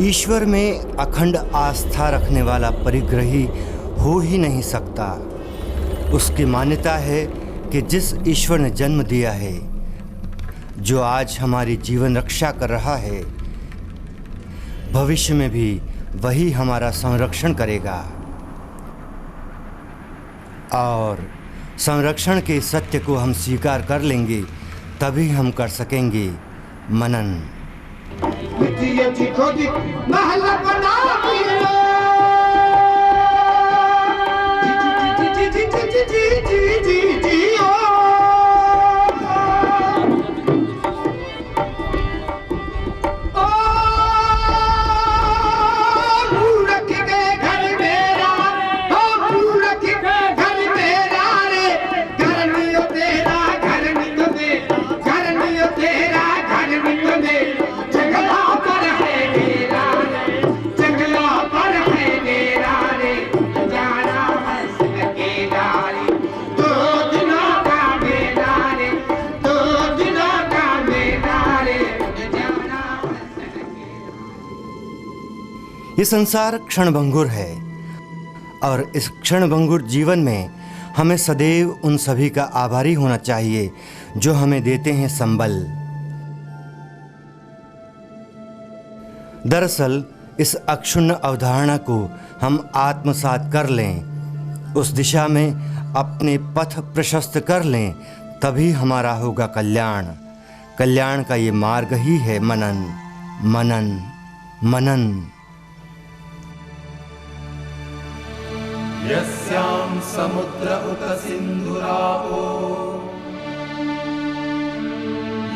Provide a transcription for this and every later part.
ईश्वर में अखंड आस्था रखने वाला परिग्रही हो ही नहीं सकता। उसकी मान्यता है कि जिस ईश्वर ने जन्म दिया है, जो आज हमारी जीवन रक्षा कर रहा है, भविष्य में भी वही हमारा संरक्षण करेगा। और संरक्षण के सत्य को हम स्वीकार कर लेंगे, तभी हम कर सकेंगे मनन। ये संसार क्षणभंगुर है और इस क्षणभंगुर जीवन में हमें सदैव उन सभी का आभारी होना चाहिए जो हमें देते हैं संबल। दरअसल इस अक्षुण्ण अवधारणा को हम आत्मसात कर लें, उस दिशा में अपने पथ प्रशस्त कर लें, तभी हमारा होगा कल्याण। कल्याण का ये मार्ग ही है मनन, मनन, मनन। यस्यां समुद्र उत सिन्धुरापो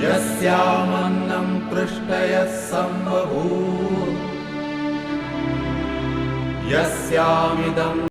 यस्यामन्नं पृष्ठयः सम्बभूव यस्यामिदं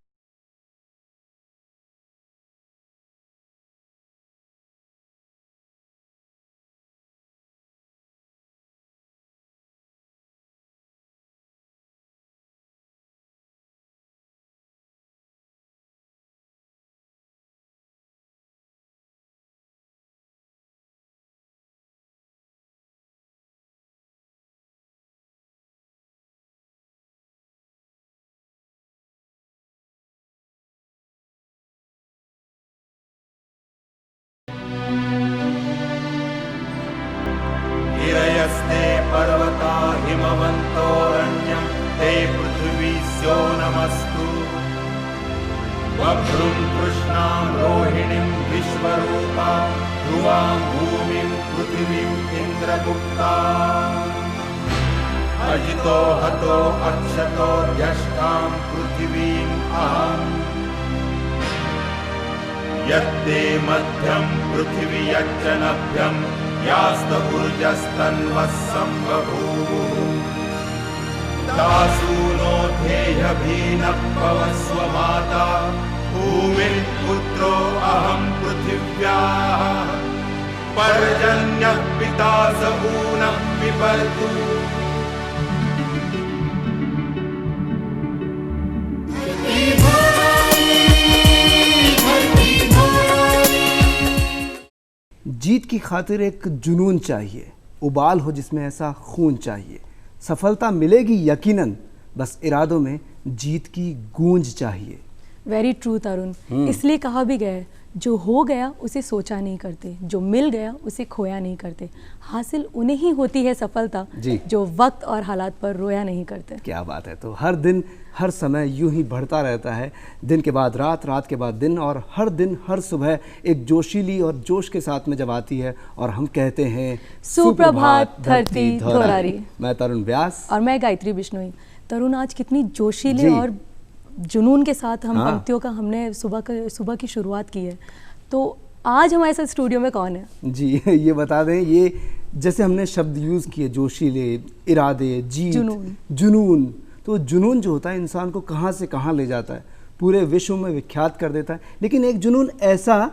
गिरयस्ते पर्वता हिमवन्तोरण्यं ते पृथिवी स्यो नमस्तु बभ्रुं कृष्णां रोहिणीं विश्वरूपा ध्रुवां भूमिं पृथिवीं इन्द्रगुप्ता अजितो हतो अक्षतो द्यष्टां पृथिवीम् अहम् यत्ते मध्यं पृथिवी यच्च नभ्यं यास्त ऊर्जस्तन्वः सम्बभूवुः दासूनो धेयभीनः पवस्व माता भूमिः पुत्रो अहं पृथिव्याः पर्जन्यः पिता स ऊनः पिबर्तु जीत की खातिर एक जुनून चाहिए, उबाल हो जिसमें ऐसा खून चाहिए। सफलता मिलेगी यकीनन, बस इरादों में जीत की गूंज चाहिए। वेरी ट्रू तरुण। इसलिए कहा भी गया है, जो हो गया उसे सोचा नहीं करते, जो मिल गया उसे खोया नहीं करते। हासिल उन्हें ही होती है सफलता जो वक्त और हालात पर रोया नहीं करते। क्या बात है। तो हर दिन हर समय यूं ही बढ़ता रहता है, दिन के बाद रात, रात के बाद दिन, और हर दिन हर सुबह एक जोशीली और जोश के साथ में जब आती है और हम कहते हैं सुप्रभात धरती धोरारी। मैं तरुण व्यास और मैं गायत्री बिश्नोई। तरुण, आज कितनी जोशीले और जुनून के साथ हम पंक्तियों का हमने सुबह की शुरुआत की है। तो आज हमारे साथ स्टूडियो में कौन है? जी ये बता दें, ये जैसे हमने शब्द यूज़ किए, जोशीले, इरादे, जीत, जुनून। तो जुनून जो होता है इंसान को कहाँ से कहाँ ले जाता है, पूरे विश्व में विख्यात कर देता है। लेकिन एक जुनून ऐसा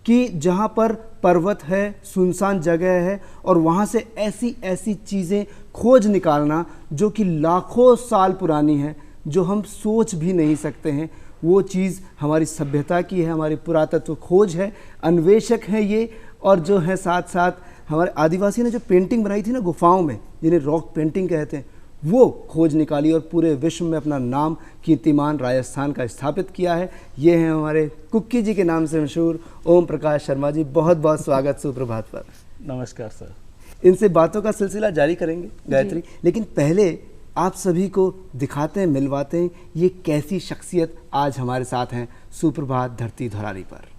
कि जहाँ पर पर्वत है, सुनसान जगह है, और वहाँ से ऐसी ऐसी चीज़ें खोज निकालना जो कि लाखों साल पुरानी है, जो हम सोच भी नहीं सकते हैं। वो चीज़ हमारी सभ्यता की है, हमारी पुरातत्व खोज है, अन्वेषक हैं ये। और जो है साथ साथ हमारे आदिवासी ने जो पेंटिंग बनाई थी ना गुफाओं में, जिन्हें रॉक पेंटिंग कहते हैं, वो खोज निकाली और पूरे विश्व में अपना नाम कीर्तिमान राजस्थान का स्थापित किया है। ये हैं हमारे कुक्की जी के नाम से मशहूर ओम प्रकाश शर्मा जी। बहुत बहुत स्वागत सुप्रभात पर। नमस्कार सर। इनसे बातों का सिलसिला जारी करेंगे गायत्री, लेकिन पहले आप सभी को दिखाते हैं, मिलवाते हैं ये कैसी शख्सियत आज हमारे साथ हैं सुप्रभात धरती धरारी पर।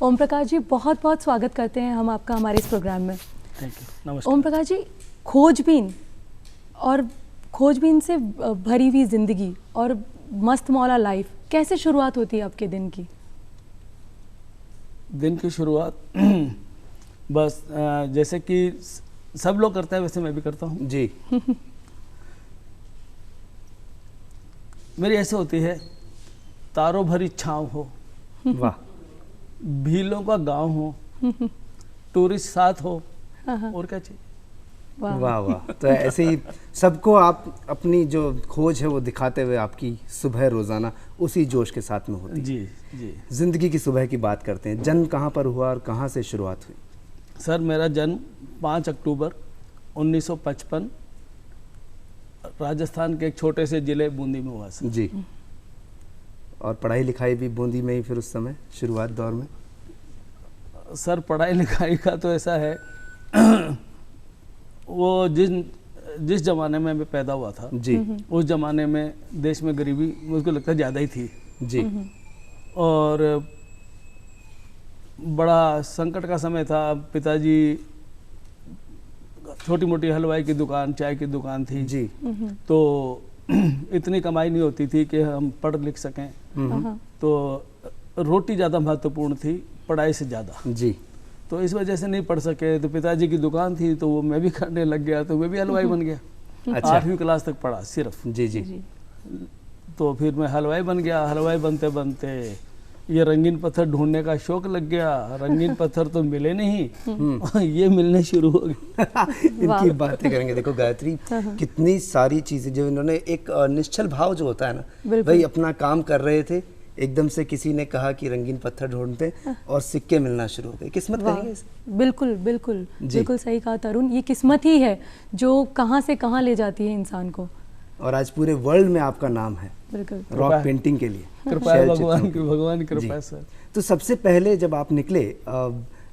ओम प्रकाश जी, बहुत बहुत स्वागत करते हैं हम आपका हमारे इस प्रोग्राम में। Thank you. नमस्कार। ओम प्रकाश जी, खोजबीन और खोजबीन से भरी हुई ज़िंदगी और मस्त मौला लाइफ, कैसे शुरुआत होती है आपके दिन की? दिन की शुरुआत बस जैसे कि सब लोग करते हैं वैसे मैं भी करता हूँ जी। मेरी ऐसे होती है, तारों भरी छाँव हो, वाह भीलों का गांव हो, टूरिस्ट साथ हो, और क्या चाहिए। वाह वाह वाह। तो ऐसे ही सबको आप अपनी जो खोज है वो दिखाते हुए आपकी सुबह रोजाना उसी जोश के साथ में होती है। जी जी। जिंदगी की सुबह की बात करते हैं। जन्म कहाँ पर हुआ और कहाँ से शुरुआत हुई? सर, मेरा जन्म 5 अक्टूबर 1955 राजस्थान के एक छोटे से जिले बूंदी में हुआ सर। जी। और पढ़ाई लिखाई भी बूंदी में ही फिर उस समय शुरुआत दौर में? सर, पढ़ाई लिखाई का तो ऐसा है वो जिस ज़माने में मैं पैदा हुआ था जी उस ज़माने में देश में गरीबी मुझको लगता है ज़्यादा ही थी जी। और बड़ा संकट का समय था। पिताजी छोटी मोटी हलवाई की दुकान, चाय की दुकान थी जी। तो इतनी कमाई नहीं होती थी कि हम पढ़ लिख सकें, तो रोटी ज़्यादा महत्वपूर्ण थी पढ़ाई से ज़्यादा। जी। तो इस वजह से नहीं पढ़ सके। तो पिताजी की दुकान थी तो वो मैं भी करने लग गया, तो मैं भी हलवाई बन गया। अच्छा। 8वीं क्लास तक पढ़ा सिर्फ। जी जी। तो फिर मैं हलवाई बन गया। हलवाई बनते बनते ये रंगीन पत्थर ढूंढने का शौक लग गया। रंगीन पत्थर तो मिले नहीं, ये मिलने शुरू हो गए। इनकी बातें करेंगे। देखो गायत्री, कितनी सारी चीजें जो इन्होंने, एक निश्चल भाव जो होता है ना, भाई अपना काम कर रहे थे, एकदम से किसी ने कहा कि रंगीन पत्थर ढूंढते और सिक्के मिलना शुरू हो गए। किस्मत कहेंगे इसे? बिल्कुल बिल्कुल बिल्कुल सही कहा तरुण। ये किस्मत ही है जो कहाँ से कहाँ ले जाती है इंसान को। और आज पूरे वर्ल्ड में आपका नाम है बिल्कुल। रॉक पेंटिंग के लिए। कृपा है शैल भगवान चित्रों की, भगवान की कृपा है जी। सर। तो सबसे पहले जब आप निकले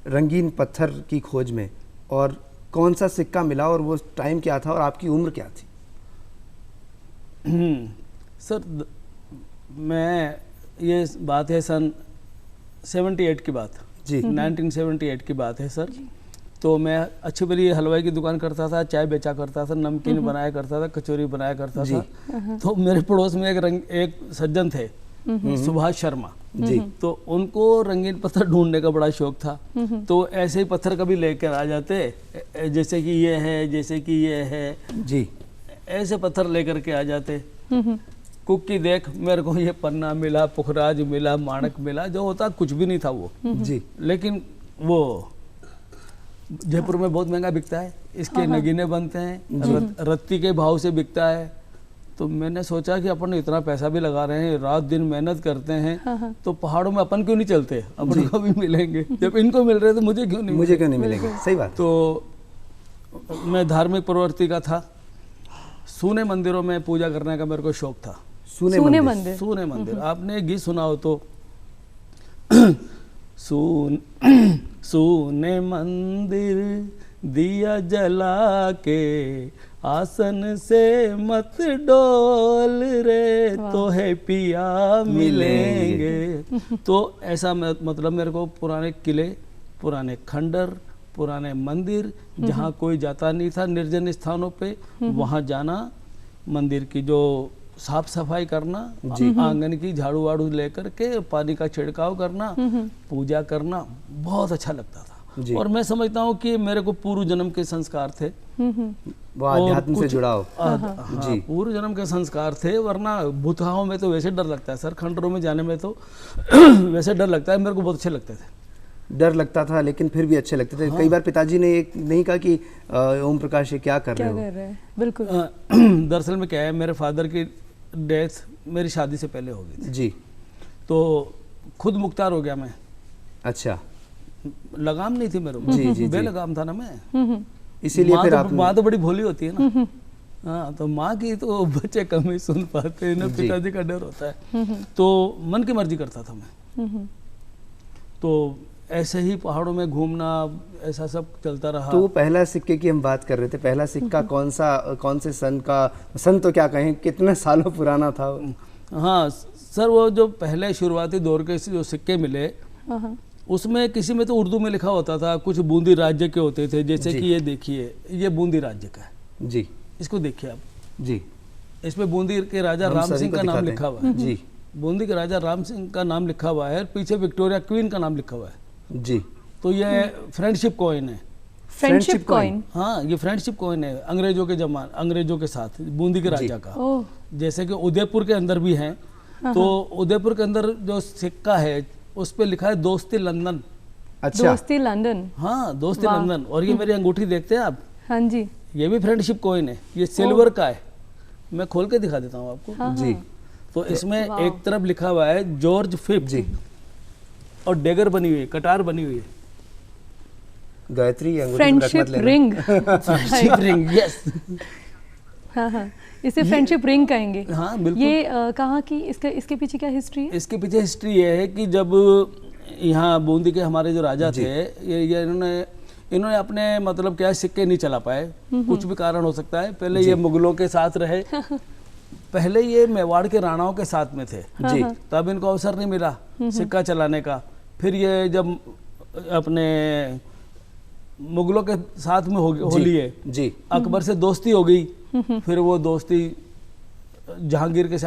रंगीन पत्थर की खोज में, और कौन सा सिक्का मिला और वो टाइम क्या था और आपकी उम्र क्या थी? सर, मैं ये बात है सन 78 की बात जी। 1978 की बात है सर। तो मैं अच्छी भली हलवाई की दुकान करता था, चाय बेचा करता था, नमकीन बनाया करता था, कचौरी बनाया करता था। तो मेरे पड़ोस में एक सज्जन थे, सुभाष शर्मा जी। तो उनको रंगीन पत्थर ढूंढने का बड़ा शौक था। तो ऐसे ही पत्थर कभी लेकर आ जाते, जैसे कि ये है, जैसे कि ये है जी। ऐसे पत्थर लेकर के आ जाते। कुक्की देख, मेरे को ये पन्ना मिला, पुखराज मिला, माणक मिला, जो होता कुछ भी नहीं था वो जी। लेकिन वो जयपुर में बहुत महंगा बिकता है, इसके नगीने बनते हैं, रत्ती के भाव से बिकता है। तो मैंने सोचा कि अपन इतना पैसा भी लगा रहे हैं, रात दिन मेहनत करते हैं, तो पहाड़ों में अपन क्यों नहीं चलते, अपन को भी मिलेंगे। जब इनको मिल रहे तो मुझे क्यों नहीं मिलेंगे। सही बात। तो मैं धार्मिक प्रवृत्ति का था, सूने मंदिरों में पूजा करने का मेरे को शौक था। सूने मंदिर, सूने मंदिर आपने एक गीत सुना हो तो सूने मंदिर दिया जला के आसन से मत डोल रे, तो है पिया मिलेंगे। तो ऐसा मतलब मेरे को पुराने किले, पुराने खंडर, पुराने मंदिर जहाँ कोई जाता नहीं था, निर्जन स्थानों पे वहाँ जाना, मंदिर की जो साफ सफाई करना, आंगन की झाड़ू वाड़ू लेकर के पानी का छिड़काव करना, पूजा करना बहुत अच्छा लगता था। और मैं समझता हूँ कि मेरे को पूर्व जन्म के संस्कार थे, वो अध्यात्म से जुड़ा हो। जी, पूर्व जन्म के संस्कार थे, वरना भूतहाओं में तो वैसे डर लगता है सर, खंडरों में जाने में तो वैसे डर लगता है। मेरे को बहुत अच्छे लगते थे, डर लगता था लेकिन फिर भी अच्छे लगते थे। कई बार पिताजी ने एक नहीं कहा कि ओम प्रकाश ये क्या कर रहे हो। बिल्कुल। दरअसल में क्या है, मेरे फादर की डेथ मेरी शादी से पहले हो गई थी जी, तो खुद मुख्तार हो गया मैं। अच्छा, लगाम नहीं थी मेरे को, जी, बेलगाम था ना मैं, इसीलिए फिर आप माँ तो बड़ी भोली होती है ना। हाँ, तो माँ की तो बच्चे कम ही सुन पाते हैं ना, पिताजी का डर होता है। तो मन की मर्जी करता था मैं। तो ऐसे ही पहाड़ों में घूमना, ऐसा सब चलता रहा। तो पहला सिक्के की हम बात कर रहे थे, पहला सिक्का कौन से सन का, सन तो क्या कहें, कितने सालों पुराना था? हाँ सर, वो जो पहले शुरुआती दौर के जो सिक्के मिले, उसमें किसी में तो उर्दू में लिखा होता था, कुछ बूंदी राज्य के होते थे, जैसे कि ये देखिए, ये बूंदी राज्य का है जी, इसको देखिए आप जी, इसमें बूंदी के राजा राम सिंह का नाम लिखा हुआ है जी, बूंदी के राजा राम सिंह का नाम लिखा हुआ है, पीछे विक्टोरिया क्वीन का नाम लिखा हुआ है जी। तो ये फ्रेंडशिप कॉइन है। फ्रेंडशिप कॉइन, हाँ ये फ्रेंडशिप कॉइन है, अंग्रेजों के साथ बूंदी के राजा का। जैसे कि उदयपुर के अंदर भी है, तो उदयपुर के अंदर जो सिक्का है उस पे लिखा है दोस्ती लंदन। अच्छा, दोस्ती लंदन। हाँ, दोस्ती लंदन। और ये मेरी अंगूठी देखते हैं आप? हाँ जी, ये भी फ्रेंडशिप कॉइन है, ये सिल्वर का है, मैं खोल के दिखा देता हूँ आपको। जी। तो इसमें एक तरफ लिखा हुआ है जॉर्ज फिफ्थ जी, और डेगर बनी हुई है, कटार बनी हुई है, Gayatri friendship ring. Friendship ring, yes. हाँ, इसे फ्रेंडशिप रिंग कहेंगे। हाँ बिल्कुल। ये कहाँ की, इसके पीछे क्या हिस्ट्री है? इसके पीछे हिस्ट्री ये है कि जब यहाँ बूंदी के हमारे जो राजा थे, ये इन्होंने अपने मतलब क्या सिक्के नहीं चला पाए, कुछ भी कारण हो सकता है। पहले ये मुगलों के साथ रहे, पहले ये मेवाड़ के राणाओं के साथ में थे जी, तब इनको अवसर नहीं मिला सिक्का चलाने का। फिर ये जब अपने मुगलों के साथ में होली है जी, अकबर से दोस्ती हो गई, फिर वो दोस्ती जहांगीर के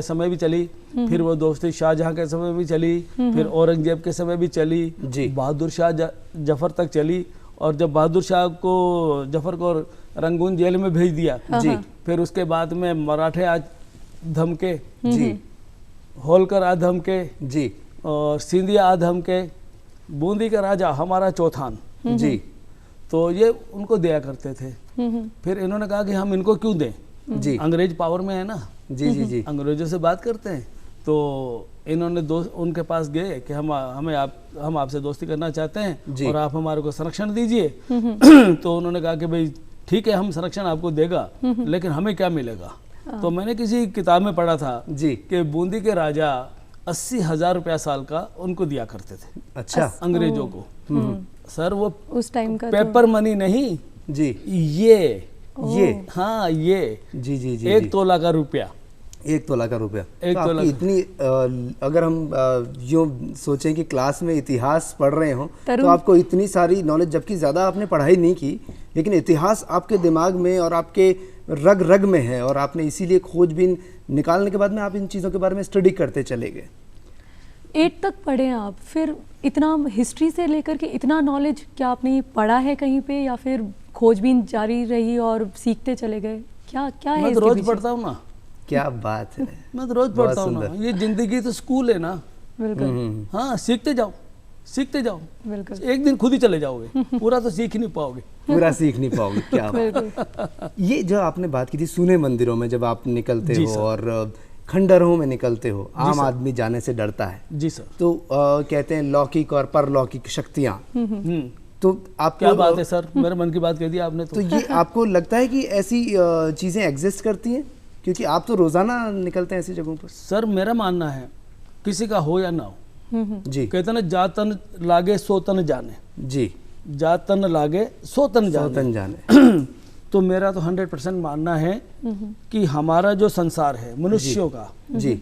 समय भी चली, फिर वो दोस्ती शाहजहां के समय भी चली, फिर औरंगजेब के समय भी चली, बहादुर शाह जफर तक चली। और जब बहादुर शाह को जफर को रंगून जेल में भेज दिया जी, फिर उसके बाद में मराठे आज धमके जी, होलकर आ धमके जी, और सिंधिया आ धमके, बूंदी का राजा हमारा चौथान जी, तो ये उनको दिया करते थे। फिर इन्होंने कहा कि हम इनको क्यों दें जी, अंग्रेज पावर में है ना जी जी जी, अंग्रेजों से बात करते हैं। तो इन्होंने उनके पास गए कि हम आपसे दोस्ती करना चाहते हैं और आप हमारे को संरक्षण दीजिए। तो उन्होंने कहा कि भाई ठीक है, हम संरक्षण आपको देगा, लेकिन हमें क्या मिलेगा? तो मैंने किसी किताब में पढ़ा था जी कि बूंदी के राजा 80,000 रुपया साल का उनको दिया करते थे। अच्छा, अंग्रेजों को। सर वो उस टाइम का पेपर मनी नहीं जी, ये हाँ ये जी जी जी, 1 तोला का रुपया, 1 तोला का रुपया। एक तो तोला इतनी अगर हम यूँ सोचें कि क्लास में इतिहास पढ़ रहे हो तो आपको इतनी सारी नॉलेज, जबकि ज़्यादा आपने पढ़ाई नहीं की, लेकिन इतिहास आपके दिमाग में और आपके रग रग में है, और आपने इसीलिए खोजबीन निकालने के बाद में आप इन चीज़ों के बारे में स्टडी करते चले गए। 8 तक पढ़े हैं आप, फिर इतना हिस्ट्री से लेकर के इतना नॉलेज क्या आपने पढ़ा है कहीं पे, या फिर खोजबीन जारी रही और सीखते चले गए? क्या है? मैं तो रोज पढ़ता हूँ ना। क्या बात है, मैं तो रोज पढ़ता हूँ ना। ये जिंदगी तो स्कूल है ना। बिल्कुल। हाँ, सीखते जाओ, सीखते जाओ, बिल्कुल। एक दिन खुद ही चले जाओगे, पूरा तो सीख ही नहीं पाओगे। पूरा सीख नहीं पाओगे। क्या बात। बिल्कुल। ये जो आपने बात की थी सुने मंदिरों में जब आप निकलते जी हो सर। और खंडहरों में निकलते हो, आम सर। आदमी जाने से डरता है, जी सर। तो कहते हैं लौकिक और परलौकिक शक्तियाँ, तो आपको क्या बात है सर, मेरे मन की बात कह दी आपने तो ये आपको लगता है कि ऐसी चीज़ें एग्जिस्ट करती हैं, क्योंकि आप तो रोज़ाना निकलते हैं ऐसी जगहों पर। सर मेरा मानना है किसी का हो या ना हो, जी कहते ना जा तन लागे सो तन जाने, जी, जा तन लागे सो तन जाने। सौतन जाने। तो मेरा तो 100% मानना है कि हमारा जो संसार है मनुष्यों का, जी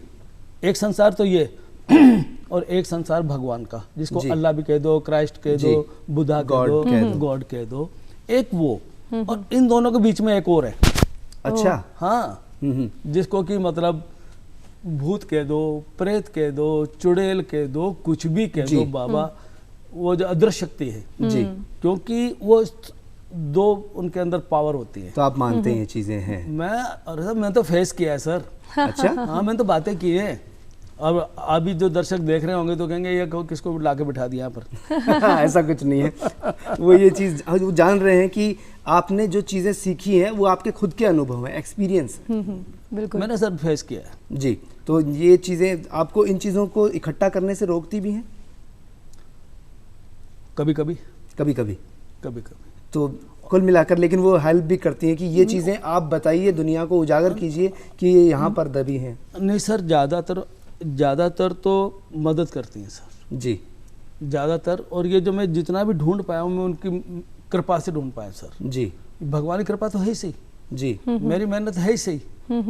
एक संसार तो ये और एक संसार भगवान का, जिसको जी। अल्लाह भी कह दो, क्राइस्ट कह जी। दो, बुद्धा कह गॉड कह दो, दो। गॉड कह दो, एक वो, और इन दोनों के बीच में एक और है। अच्छा। हाँ, हम्म, जिसको कि मतलब भूत कह दो, प्रेत कह दो, चुड़ैल कह दो, कुछ भी कह जी। दो बाबा, वो जो अदृश्य शक्ति है, जी, क्योंकि वो दो उनके अंदर पावर होती है। तो आप मानते हैं ये चीज़ें हैं। अरे सर मैं तो फेस किया है सर। अच्छा। हाँ मैंने तो बातें की है। अब अभी जो दर्शक देख रहे होंगे तो कहेंगे ये किसको लाके बिठा दिया यहाँ पर। ऐसा कुछ नहीं है। वो ये चीज़ वो जान रहे हैं कि आपने जो चीज़ें सीखी हैं वो आपके खुद के अनुभव हैं, एक्सपीरियंस है। बिल्कुल। मैंने सर फेस किया है। जी, तो ये चीज़ें आपको इन चीज़ों को इकट्ठा करने से रोकती भी हैं कभी कभी कभी कभी, कभी कभी। तो कुल मिलाकर लेकिन वो हेल्प भी करती हैं कि ये चीज़ें आप बताइए, दुनिया को उजागर कीजिए कि ये यहाँ पर दबी हैं। नहीं सर, ज़्यादातर तो मदद करती हैं सर, जी ज़्यादातर। और ये जो मैं जितना भी ढूंढ पाया हूँ मैं उनकी कृपा से ढूंढ पाया सर। जी भगवान की कृपा तो है ही सही, जी मेरी मेहनत है ही सही,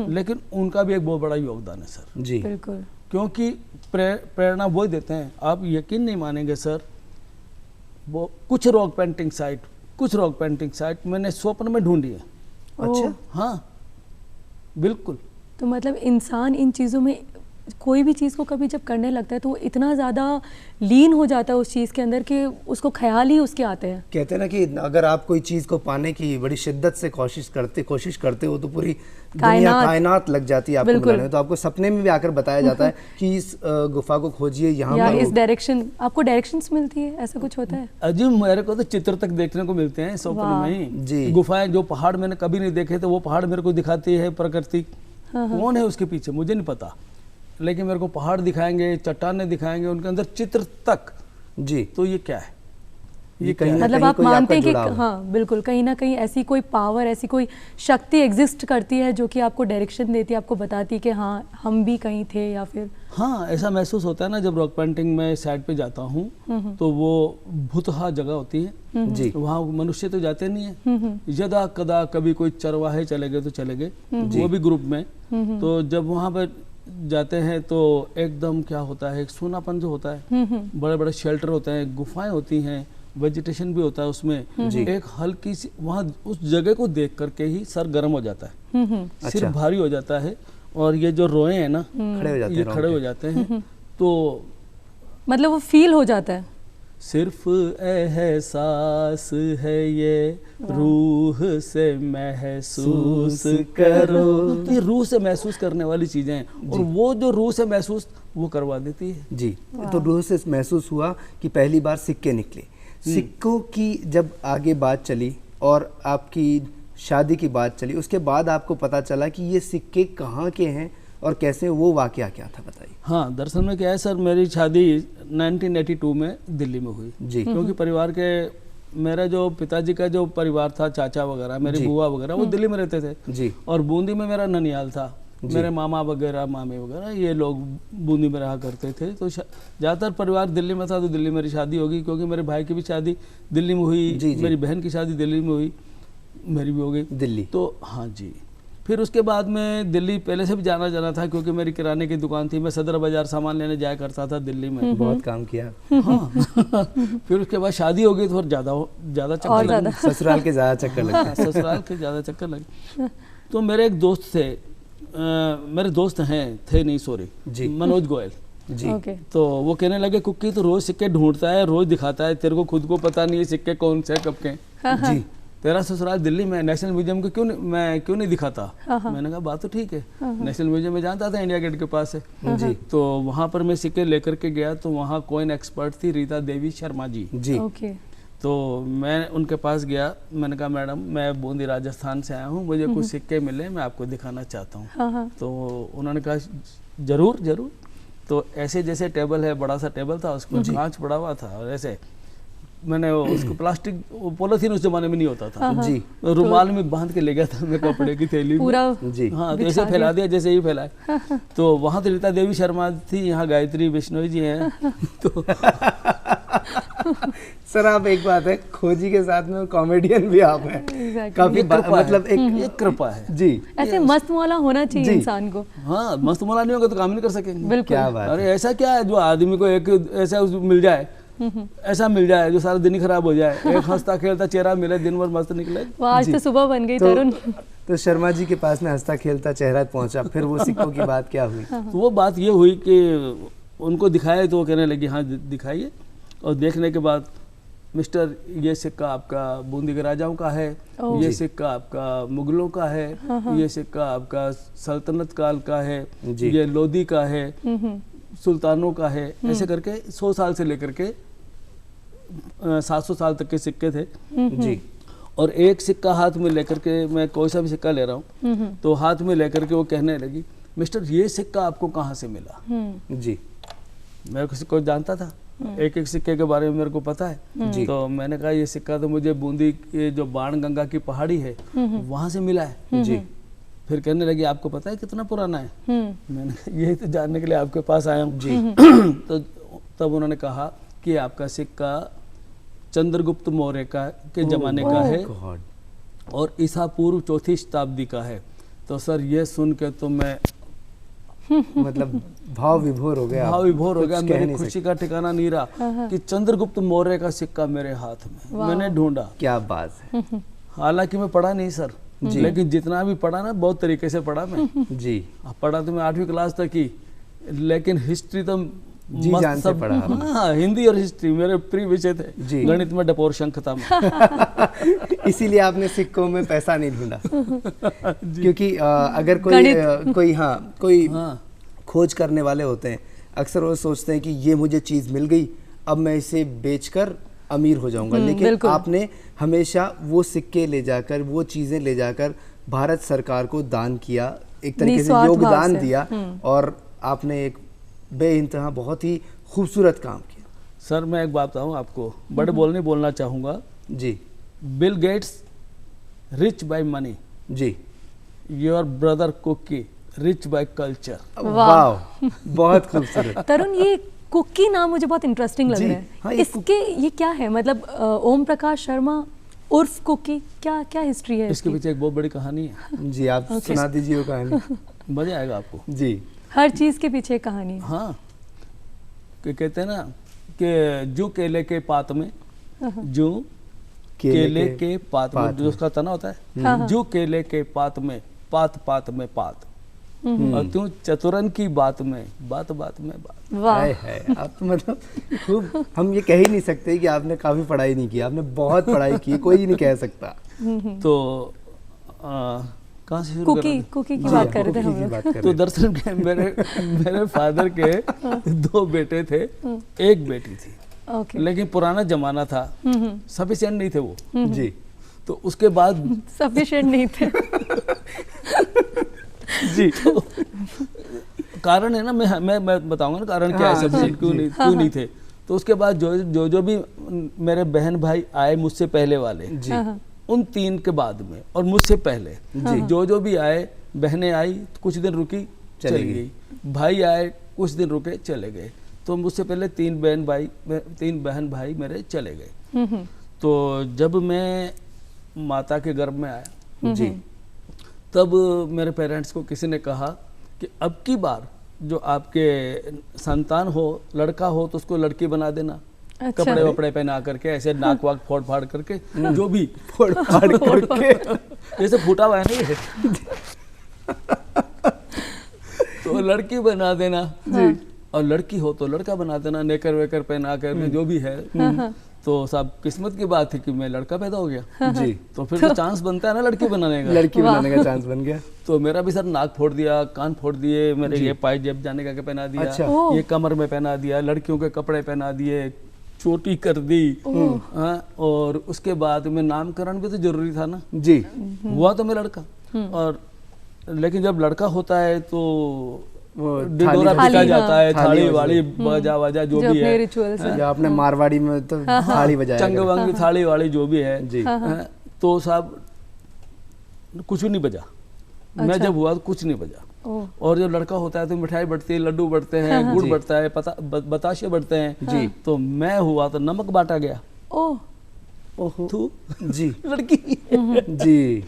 लेकिन उनका भी एक बहुत बड़ा योगदान है सर। जी बिल्कुल। क्योंकि प्रेरणा वो ही देते हैं। आप यकीन नहीं मानेंगे सर, वो कुछ रॉक पेंटिंग साइट मैंने स्वप्न में ढूंढी है। अच्छा। हाँ बिल्कुल। तो मतलब इंसान इन चीज़ों में कोई भी चीज़ को कभी जब करने लगता है तो वो इतना ज़्यादा लीन हो जाता है उस चीज़ के अंदर कि उसको ख्याल ही उसके आते हैं। कहते हैं ना कि अगर आप कोई चीज़ को पाने की बड़ी शिद्दत से कोशिश करते हो तो पूरी दुनिया कायनात लग जाती है आपको मिलाने में। तो आपको सपने में भी आकर बताया जाता है कि इस गुफा को खोजिए, यहाँ या पर इस डायरेक्शन, आपको डायरेक्शंस मिलती है, ऐसा कुछ होता है? अजीब, मेरे को तो चित्र तक देखने को मिलते हैं स्वप्न में ही। जी। गुफाएं, जो पहाड़ मैंने कभी नहीं देखे थे वो पहाड़ मेरे को दिखाती है प्रकृति। कौन है उसके पीछे मुझे नहीं पता, लेकिन मेरे को पहाड़ दिखाएंगे, चट्टानें दिखाएंगे, उनके अंदर चित्र तक। जी, तो ये क्या है? ये कहीं क्या ना है? मतलब कहीं आप कोई मानते हैं आपका कि जुड़ाव है। हाँ बिल्कुल, कहीं ना कहीं ऐसी कोई पावर, ऐसी कोई शक्ति एग्जिस्ट करती है जो कि आपको डायरेक्शन देती है, आपको बताती है कि हाँ हम भी कहीं थे, या फिर हाँ ऐसा महसूस होता है ना जब रॉक पेंटिंग में साइड पे जाता हूँ तो वो भूतहा जगह होती है जी, वहाँ मनुष्य तो जाते नहीं है। यदा कदा कभी कोई चरवाहे चले गए तो चले गए, वो भी ग्रुप में। तो जब वहाँ पर जाते हैं तो एकदम क्या होता है, एक सूनापन जो होता है, बड़े बड़े शेल्टर होते हैं, गुफाएं होती हैं, वेजिटेशन भी होता है उसमें। एक हल्की सी वहाँ उस जगह को देख करके ही सर गर्म हो जाता है, सिर अच्छा। भारी हो जाता है, और ये जो रोए हैं ना खड़े हो जाते ये हैं खड़े हो जाते हैं। तो मतलब वो फील हो जाता है। सिर्फ एहसास है ये, रूह से महसूस करो। तो ये रूह से महसूस करने वाली चीजें हैं, और वो जो रूह से महसूस वो करवा देती है। जी। तो रूह से महसूस हुआ कि पहली बार सिक्के निकले। सिक्कों की जब आगे बात चली और आपकी शादी की बात चली, उसके बाद आपको पता चला कि ये सिक्के कहाँ के हैं और कैसे, वो वाकया क्या था बताइए। हाँ दरअसल में क्या है सर, मेरी शादी 1982 में दिल्ली में हुई। जी। क्योंकि परिवार के, मेरा जो पिताजी का जो परिवार था, चाचा वगैरह, मेरी बुआ वगैरह, वो दिल्ली में रहते थे। जी। और बूंदी में मेरा ननियाल था, मेरे मामा वगैरह, मामी वगैरह, ये लोग बूंदी में रहा करते थे। तो ज़्यादातर परिवार दिल्ली में था, तो दिल्ली मेरी शादी होगी। क्योंकि मेरे भाई की भी शादी दिल्ली में हुई, जी, जी। मेरी बहन की शादी दिल्ली में हुई, मेरी भी हो गई दिल्ली। तो हाँ जी। फिर उसके बाद में दिल्ली पहले से भी जाना था, क्योंकि मेरी किराने की दुकान थी, मैं सदर बाजार सामान लेने जाया करता था दिल्ली में। बहुत काम किया। हाँ फिर उसके बाद शादी हो गई तो फिर ज़्यादा चक्कर लगे। ससुराल के ज़्यादा चक्कर लगते हैं। ससुराल के ज़्यादा चक्कर लगे। तो मेरे एक दोस्त थे, मेरे दोस्त थे नहीं सॉरी, जी। मनोज गोयल जी। ओके। तो वो कहने लगे कुक्की तो रोज सिक्के ढूंढता है, रोज दिखाता है, तेरे को खुद को पता नहीं है सिक्के कौन से कब के। जी। तेरा ससुराल दिल्ली में, नेशनल म्यूजियम को क्यों नहीं दिखाता? मैंने कहा बात तो ठीक है, नेशनल म्यूजियम में जानता था इंडिया गेट के पास है जी। तो वहाँ पर मैं सिक्के लेकर के गया, तो वहाँ कॉइन एक्सपर्ट थी रीता देवी शर्मा जी जी। तो मैं उनके पास गया, मैंने कहा मैडम मैं बूंदी राजस्थान से आया हूँ, मुझे कुछ सिक्के मिले, मैं आपको दिखाना चाहता हूँ। तो उन्होंने कहा जरूर जरूर। तो ऐसे जैसे टेबल है, बड़ा सा टेबल था, उसको कांच पड़ा हुआ था, और ऐसे मैंने उसको प्लास्टिक पॉलिथीन उस जमाने में नहीं होता था जी, रुमाल में बांध के ले गया था मैं, कपड़े की थैली पूरा जी। हाँ, तो ऐसे फैला दिया जैसे ही फैलाए। तो वहाँ तो रीता देवी शर्मा थी, यहाँ गायत्री बिश्नोई जी हैं। तो सर आप एक बात है, खोजी के साथ में कॉमेडियन भी आप हैं, काफी मतलब एक कृपा है जी। ऐसे मस्त मौला होना चाहिए इंसान को। हाँ, मस्त मौला नहीं होगा तो काम नहीं कर सकेंगे। बिल्कुल, क्या बात। अरे ऐसा क्या है जो आदमी को एक ऐसा मिल जाए, ऐसा मिल जाए जो सारा दिन ही खराब हो जाए, एक हंसता खेलता चेहरा मिले, दिन भर मस्त निकले। आज तो सुबह बन गई तरुण। तो शर्मा जी के पास में हंसता खेलता चेहरा पहुंचा, फिर वो सिक्कों की बात क्या हुई? तो वो बात ये हुई कि उनको दिखाया, तो वो कहने लगी हाँ दिखाइए। और देखने के बाद मिस्टर ये सिक्का आपका बूंदी के राजाओं का है, ये सिक्का आपका मुगलों का है, ये सिक्का आपका सल्तनत काल का है, ये लोधी का है, सुल्तानों का है। ऐसे करके 100 साल से लेकर के 700 साल तक के सिक्के थे जी। और एक सिक्का हाथ में लेकर के, मैं कोई सा भी सिक्का ले रहा हूँ, तो हाथ में लेकर के वो कहने लगी मिस्टर ये सिक्का आपको कहाँ से मिला? जी, मैं किसी को जानता था, एक एक सिक्के के बारे में मेरे को पता है जी। तो मैंने कहा ये सिक्का तो मुझे बूंदी के जो बाण गंगा की पहाड़ी है वहां से मिला है जी। फिर कहने लगी आपको पता है कितना पुराना है? मैंने कहा यही तो जानने के लिए आपके पास आया हूँ जी। तो तब उन्होंने कहा कि आपका सिक्का चंद्रगुप्त मौर्य के जमाने का है और ईसा पूर्व 4वीं शताब्दी का है। तो सर ये सुन के तो मैं मतलब भाव विभोर हो गया, मेरी खुशी का ठिकाना नहीं रहा कि चंद्रगुप्त मौर्य का सिक्का मेरे हाथ में। मैंने ढूंढा, क्या बात है। हालांकि मैं पढ़ा नहीं सर, लेकिन जितना भी पढ़ा ना बहुत तरीके से पढ़ा मैं जी। पढ़ा तो मैं 8वीं क्लास तक ही, लेकिन हिस्ट्री तो जी जान से पढ़ा। हाँ, हिंदी और हिस्ट्री मेरे प्रिय विषय थे। गणित में डपोर शंख था इसीलिए आपने सिक्कों में पैसा नहीं ढूंढा क्योंकि अगर कोई खोज करने वाले होते हैं, अक्सर वो सोचते हैं कि ये मुझे चीज़ मिल गई, अब मैं इसे बेचकर अमीर हो जाऊंगा। लेकिन आपने हमेशा वो सिक्के ले जाकर, वो चीज़ें ले जाकर भारत सरकार को दान किया, एक तरीके से योगदान दिया, और आपने एक बेइंतहा बहुत ही खूबसूरत काम किया। सर मैं एक बात बताऊं आपको, बड़े बोलना चाहूँगा जी। Bill Gates rich by money जी, योर ब्रदर कुकी रिच बाय कल्चर। वाह, बहुत खूबसूरत। तरुण, ये कुकी नाम मुझे बहुत इंटरेस्टिंग लग रहा है। हाँ, इसके ये क्या है, मतलब ओम प्रकाश शर्मा उर्फ कुकी, क्या क्या हिस्ट्री है इसके पीछे? एक बहुत बड़ी कहानी है जी, आप सुना दीजिए वो कहानी, मजा आएगा आपको जी। हर चीज के पीछे कहानी है। हाँ, कि कहते हैं ना कि जो केले के पात में, जो केले के पात में जो उसका तना होता है, जो केले के पात में पात पात में पात, और तू चतुरन की बात में बात बात में बात। वाह, आप मतलब खूब, हम ये कह ही नहीं सकते कि आपने काफी पढ़ाई नहीं की, आपने बहुत पढ़ाई की, कोई नहीं कह सकता। तो कहाँ से शुरू कुकी की बात कर रहे थे हम लोग। तो दरअसल मेरे फादर के 2 बेटे थे, 1 बेटी थी, लेकिन पुराना जमाना था, सफिशिएंट नहीं थे वो जी। तो उसके बाद सफिशिएंट नहीं थे जी। तो कारण है ना, मैं बताऊंगा ना कारण क्या है, सफिशिएंट क्यों नहीं थे। तो उसके बाद जो भी मेरे बहन भाई आए मुझसे पहले वाले जी, उन 3 के बाद में और मुझसे पहले जो भी आए, बहनें आई कुछ दिन रुकी चली गई, भाई आए कुछ दिन रुके चले गए। तो मुझसे पहले 3 बहन भाई मेरे चले गए। तो जब मैं माता के गर्भ में आया जी, तब मेरे पेरेंट्स को किसी ने कहा कि अब की बार जो आपके संतान हो, लड़का हो तो उसको लड़की बना देना। अच्छा। कपड़े वपड़े पहना करके, ऐसे नाक वाक फोड़ फाड़ करके, जो भी फोड़ फाड़ करके जैसे फूटा हुआ है ना ये तो लड़की बना देना जी। और लड़की हो तो लड़का बना देना, नेकर वेकर पहना करके जो भी है। तो साहब किस्मत की बात थी कि मैं लड़का पैदा हो गया। जी। तो फिर तो चांस बनता है ना लड़की बनाने का। लड़की बनाने का चांस बन गया। तो मेरा भी सर नाक फोड़ दिया, कान फोड़ दिए, मेरे ये पाई जेब जाने का पहना दिया, अच्छा। ये कमर में पहना दिया, लड़कियों के कपड़े पहना दिए, चोटी कर दी। हाँ, और उसके बाद में नामकरण भी तो जरूरी था ना। जी। हुआ तो मैं लड़का, और लेकिन जब लड़का होता है तो वो डिडोरा थाली- पिटा जाता है, थाली थाली बजा- वाली बजा वजा जो भी है, रिचुअल्स है। या आपने मारवाड़ी में तो थाली बजाया चंग करें। वंग थाली वाली जो भी है। जी। तो साहब कुछ भी नहीं बजा। मैं जब हुआ तो कुछ नहीं बजा। और जब लड़का होता है तो मिठाई बढ़ती है, लड्डू बढ़ते हैं, गुड़ बढ़ता है, बताशे बढ़ते हैं। जी। तो मैं हुआ तो नमक बांटा गया। ओह, ओहो। तू जी। लड़की जी।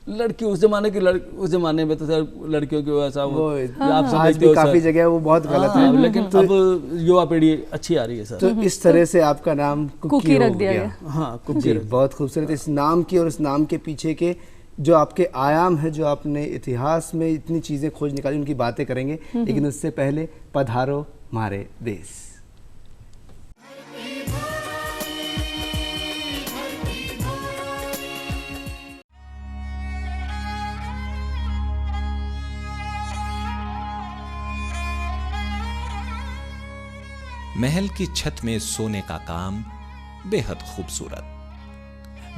लड़की उस जमाने की उस जमाने में तो सर लड़कियों की वैसा वो आप सब आज देखते भी हो काफी सर। जगह वो बहुत गलत हाँ, है। लेकिन अब युवा पीढ़ी अच्छी आ रही है सर। तो इस तरह से आपका नाम कुकी हो रख दिया गया। गया। हाँ, जी, खूबसूरत। बहुत खूबसूरत। इस नाम की और इस नाम के पीछे के जो आपके आयाम है, जो आपने इतिहास में इतनी चीजें खोज निकाली, उनकी बातें करेंगे, लेकिन उससे पहले पधारो हमारे देश। महल की छत में सोने का काम बेहद खूबसूरत।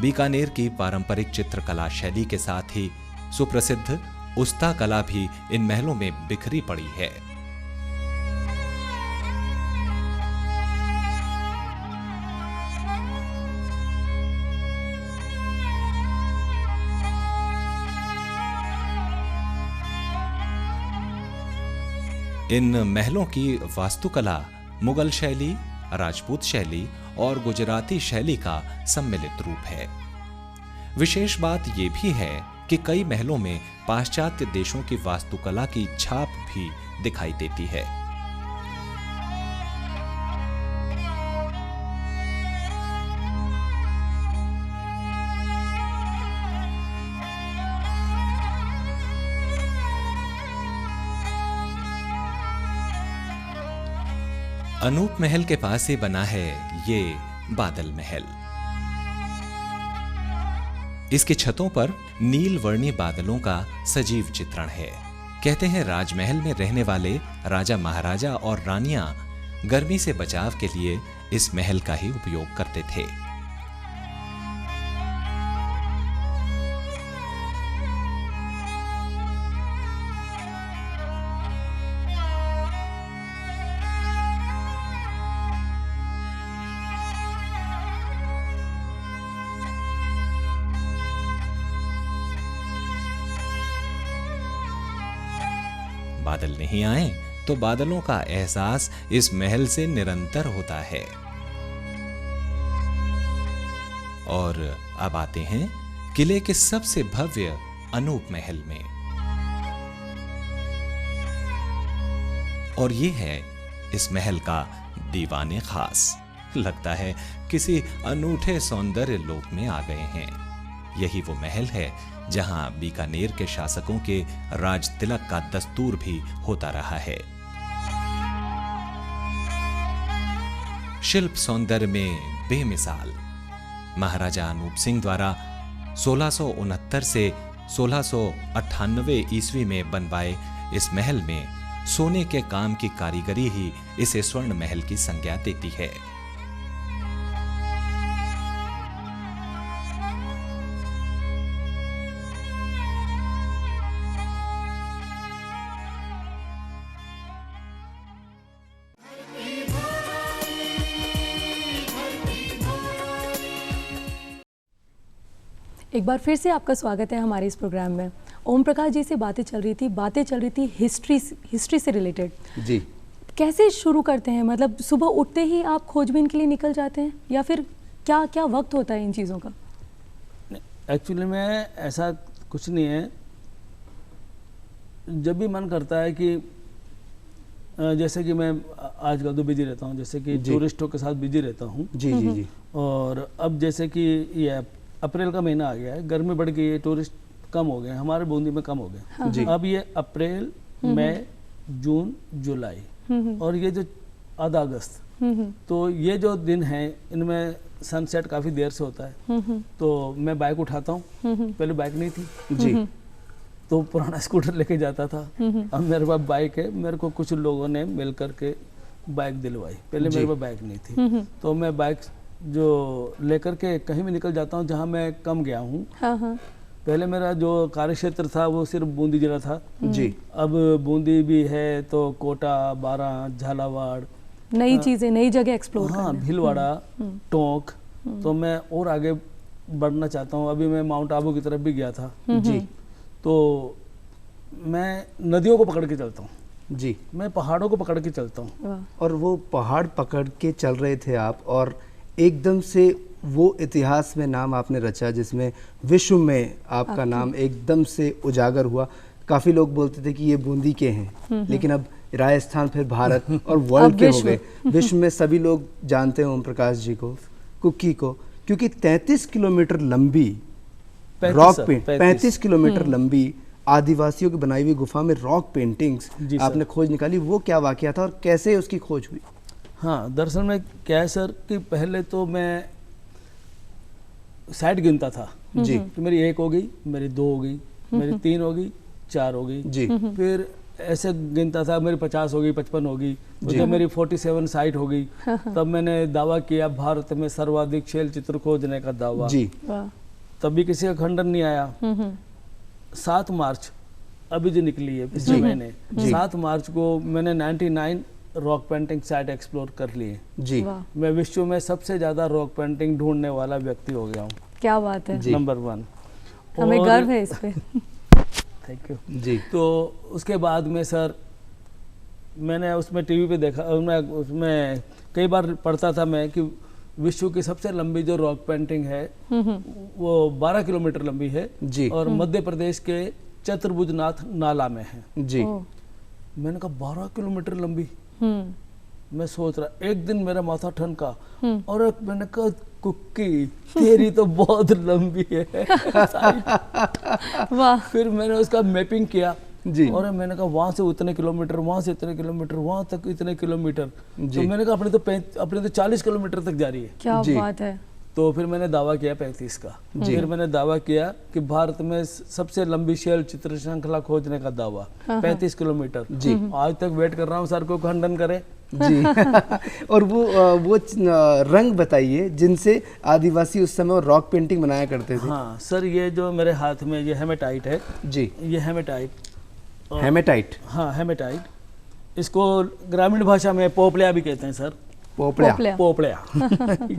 बीकानेर की पारंपरिक चित्रकला शैली के साथ ही सुप्रसिद्ध उस्ता कला भी इन महलों में बिखरी पड़ी है। इन महलों की वास्तुकला मुगल शैली, राजपूत शैली और गुजराती शैली का सम्मिलित रूप है। विशेष बात यह भी है कि कई महलों में पाश्चात्य देशों की वास्तुकला की छाप भी दिखाई देती है। अनूप महल के पास ही बना है ये बादल महल। इसकी छतों पर नील वर्णी बादलों का सजीव चित्रण है। कहते हैं राजमहल में रहने वाले राजा महाराजा और रानियां गर्मी से बचाव के लिए इस महल का ही उपयोग करते थे। बादल नहीं आए तो बादलों का एहसास इस महल से निरंतर होता है। और अब आते हैं किले के सबसे भव्य अनूप महल में। और ये है इस महल का दीवाने खास। लगता है किसी अनूठे सौंदर्य लोक में आ गए हैं। यही वो महल है जहां बीकानेर के शासकों के राज तिलक का दस्तूर भी होता रहा है। शिल्प सौंदर्य में बेमिसाल महाराजा अनूप सिंह द्वारा 1669 से 1698 ईस्वी में बनवाए इस महल में सोने के काम की कारीगरी ही इसे स्वर्ण महल की संज्ञा देती है। एक बार फिर से आपका स्वागत है हमारे इस प्रोग्राम में। ओम प्रकाश जी से बातें चल रही थी हिस्ट्री से रिलेटेड। जी। कैसे शुरू करते हैं, मतलब सुबह उठते ही आप खोजबीन के लिए निकल जाते हैं या फिर क्या क्या वक्त होता है इन चीज़ों का? एक्चुअली में ऐसा कुछ नहीं है। जब भी मन करता है कि जैसे कि मैं आजकल तो बिजी रहता हूँ, जैसे कि टूरिस्टों के साथ बिजी रहता हूँ। जी जी जी। और अब जैसे कि ये अप्रैल का महीना आ गया है, गर्मी बढ़ गई है, टूरिस्ट कम हो गए, हमारे बूंदी में कम हो गए। जी। अब ये अप्रैल, मई, जून, जुलाई और ये जो आधा अगस्त, तो ये जो दिन हैं इनमें सनसेट काफ़ी देर से होता है, तो मैं बाइक उठाता हूँ। पहले बाइक नहीं थी जी, तो पुराना स्कूटर लेके जाता था। अब मेरे पास बाइक है, मेरे को कुछ लोगों ने मिल करके बाइक दिलवाई। पहले मेरे पास बाइक नहीं थी, तो मैं बाइक जो लेकर के कहीं भी निकल जाता हूँ जहाँ मैं कम गया हूँ। पहले मेरा जो कार्य क्षेत्र था वो सिर्फ बूंदी जिला था जी, अब बूंदी भी है, तो कोटा, बारां, झालावाड़, नई चीजें, नई जगह एक्सप्लोर हाँ, भीलवाड़ा, टोंक, तो मैं और आगे बढ़ना चाहता हूँ। अभी मैं माउंट आबू की तरफ भी गया था जी। तो मैं नदियों को पकड़ के चलता हूँ जी, मैं पहाड़ों को पकड़ के चलता हूँ। वाह। और वो पहाड़ पकड़ के चल रहे थे आप, और एकदम से वो इतिहास में नाम आपने रचा जिसमें विश्व में आपका नाम एकदम से उजागर हुआ। काफ़ी लोग बोलते थे कि ये बूंदी के हैं, लेकिन अब राजस्थान, फिर भारत और वर्ल्ड के हो गए। विश्व में सभी लोग जानते हैं ओम प्रकाश जी को, कुकी को, क्योंकि 33 किलोमीटर लंबी रॉक पेंट, 35 किलोमीटर लंबी आदिवासियों की बनाई हुई गुफा में रॉक पेंटिंग्स आपने खोज निकाली। वो क्या वाकया था और कैसे उसकी खोज हुई? हाँ, दरअसल में क्या है सर कि पहले तो मैं साइड गिनता था जी, कि मेरी 1 हो गई, मेरी 2 हो गई, मेरी 3 हो गई, 4 हो गई जी, फिर ऐसे गिनता था, मेरी 50 हो गई, 55 हो गई, तो मेरी 47 साइट हो गई। तब मैंने दावा किया भारत में सर्वाधिक शैल चित्र खोजने का दावा जी, तब भी किसी का खंडन नहीं आया। 7 मार्च अभी जो निकली है पिछले महीने, 7 मार्च को मैंने 99 रॉक पेंटिंग साइट एक्सप्लोर कर लिए जी। मैं विश्व में सबसे ज्यादा रॉक पेंटिंग ढूंढने वाला व्यक्ति हो गया हूँ। क्या बात है, नंबर 1, हमें गर्व है इस पे। थैंक यू जी। तो उसके बाद में सर मैंने उसमें टीवी पे देखा, मैं उसमें कई बार पढ़ता था मैं कि विश्व की सबसे लंबी जो रॉक पेंटिंग है वो 12 किलोमीटर लंबी है जी, और मध्य प्रदेश के चतुर्भुजनाथ नाला में है जी, मैंने कहा 12 किलोमीटर लंबी। मैं सोच रहा, एक दिन मेरा माथा ठनका और मैंने कहा कुक्की तेरी तो बहुत लंबी है वाह। फिर मैंने उसका मैपिंग किया जी, और मैंने कहा वहां से उतने किलोमीटर, वहां से इतने किलोमीटर, वहां तक इतने किलोमीटर, तो मैंने कहा अपने तो 40 किलोमीटर तक जा रही है। क्या बात है। तो फिर मैंने दावा किया 35 का। फिर मैंने दावा किया कि भारत में सबसे लंबी शैल चित्र श्रृंखला खोजने का दावा 35 किलोमीटर। जी, आज तक वेट कर रहा हूँ सर को खंडन करे जी। और वो रंग बताइए जिनसे आदिवासी उस समय रॉक पेंटिंग बनाया करते थे। हाँ सर, ये जो मेरे हाथ में ये हेमेटाइट है जी, ये हेमेटाइट, हेमेटाइट, हाँ हेमेटाइट, इसको ग्रामीण भाषा में पोपलिया भी कहते हैं सर। पोपड़िया, पोपलिया